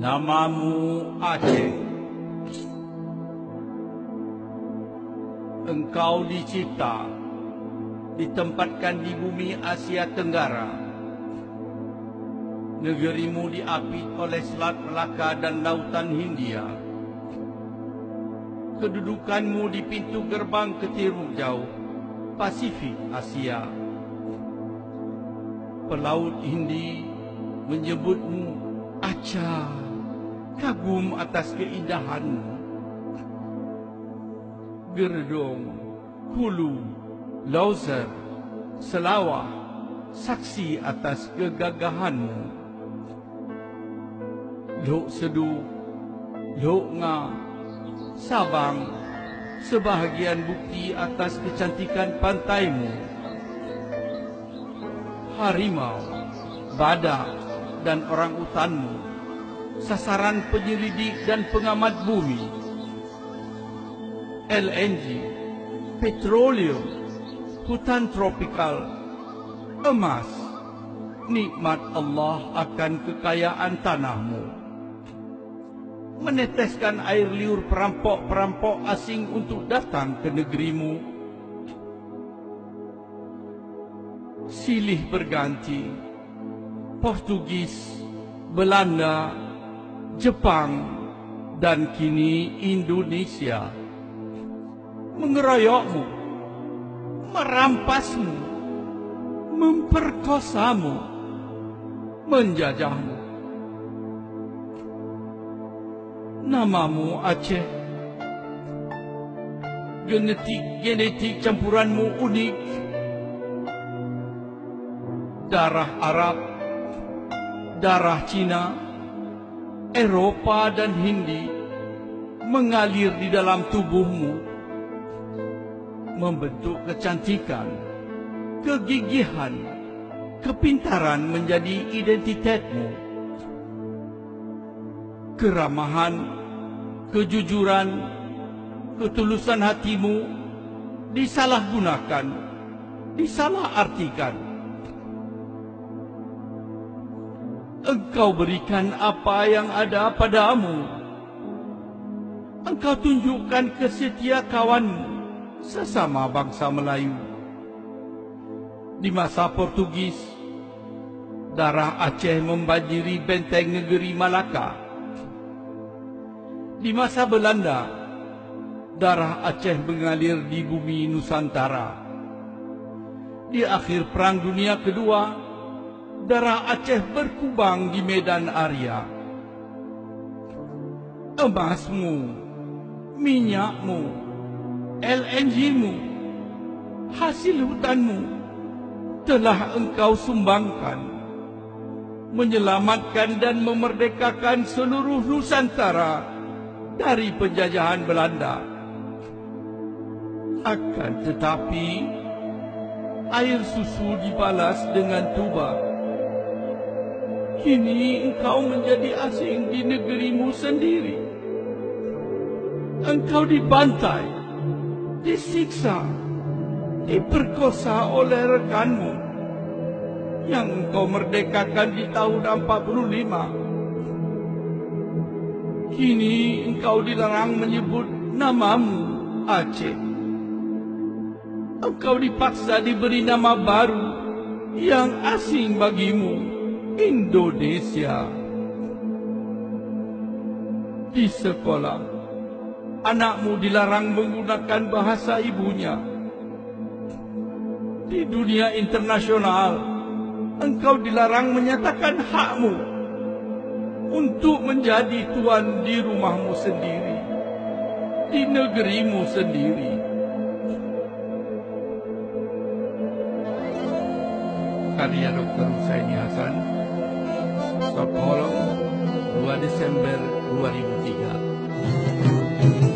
Namamu Aceh. Engkau dicipta, ditempatkan di bumi Asia Tenggara. Negerimu diapit oleh Selat Melaka dan Lautan Hindia. Kedudukanmu di pintu gerbang ke Timur Jauh, Pasifik Asia. Pelaut Hindi menyebutmu Aceh, kagum atas keindahanmu. Gerdung, Hulu, Lauser, Selawah, saksi atas kegagahanmu. Lok Sedu, Lok Nga, Sabang, sebahagian bukti atas kecantikan pantaimu. Harimau, badak dan orang-utanmu, sasaran penyelidik dan pengamat bumi. LNG, petroleum, hutan tropikal, emas, nikmat Allah akan kekayaan tanahmu. Meneteskan air liur perampok-perampok asing untuk datang ke negerimu. Silih berganti, Portugis, Belanda, Jepang, dan kini Indonesia mengeroyokmu, merampasmu, memperkosamu, menjajahmu. Namamu Aceh. Genetik campuranmu unik. Darah Arab, darah Cina, Eropa dan Hindi mengalir di dalam tubuhmu, membentuk kecantikan, kegigihan, kepintaran menjadi identitasmu. Keramahan, kejujuran, ketulusan hatimu disalahgunakan, disalahartikan. Engkau berikan apa yang ada padamu. Engkau tunjukkan kesetiakawanmu sesama bangsa Melayu. Di masa Portugis, darah Aceh membanjiri benteng negeri Malaka. Di masa Belanda, darah Aceh mengalir di bumi Nusantara. Di akhir Perang Dunia Kedua, darah Aceh berkubang di medan Arya. Emasmu, minyakmu, LNG-mu, hasil hutanmu telah engkau sumbangkan, menyelamatkan dan memerdekakan seluruh Nusantara dari penjajahan Belanda. Akan tetapi, air susu dibalas dengan tuba. Kini engkau menjadi asing di negerimu sendiri. Engkau dibantai, disiksa, diperkosa oleh rekanmu yang engkau merdekakan di tahun 45. Kini engkau dilarang menyebut namamu Aceh. Engkau dipaksa diberi nama baru yang asing bagimu, Indonesia. Di sekolah, anakmu dilarang menggunakan bahasa ibunya. Di dunia internasional, engkau dilarang menyatakan hakmu untuk menjadi tuan di rumahmu sendiri, di negerimu sendiri. Karya Dr. Husaini Hasan, Stockholm, 2 Desember 2003.